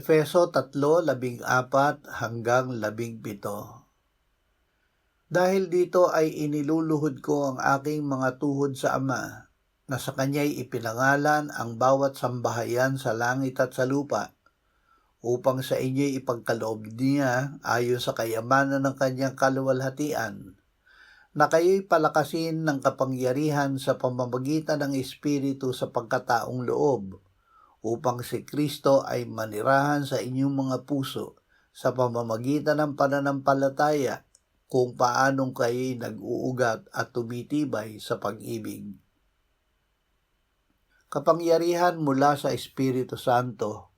Efeso 3:14-17. Dahil dito ay iniluluhod ko ang aking mga tuhod sa Ama, na sa Kanya'y ipinangalan ang bawat sambahayan sa langit at sa lupa, upang sa inyo'y ipagkaloob niya ayon sa kayamanan ng Kanyang kaluwalhatian, na kayo'y palakasin ng kapangyarihan sa pamamagitan ng Espiritu sa pagkataong loob, upang si Kristo ay manirahan sa inyong mga puso sa pamamagitan ng pananampalataya, kung paanong kayo'y nag-uugat at tumitibay sa pag-ibig. Kapangyarihan mula sa Espiritu Santo.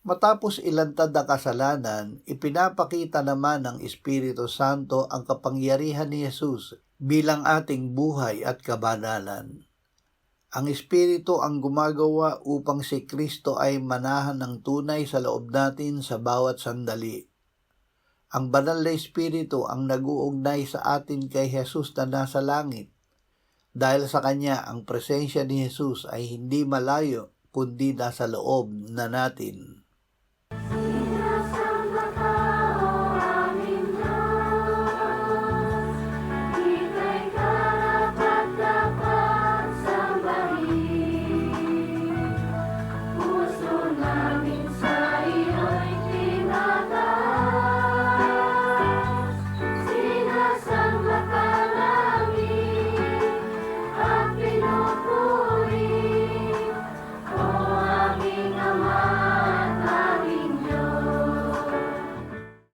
Matapos ilantad ang kasalanan, ipinapakita naman ng Espiritu Santo ang kapangyarihan ni Jesus bilang ating buhay at kabanalan. Ang Espiritu ang gumagawa upang si Kristo ay manahan ng tunay sa loob natin sa bawat sandali. Ang banal na Espiritu ang nag-uugnay sa atin kay Jesus na nasa langit. Dahil sa Kanya, ang presensya ni Jesus ay hindi malayo, kundi nasa loob na natin.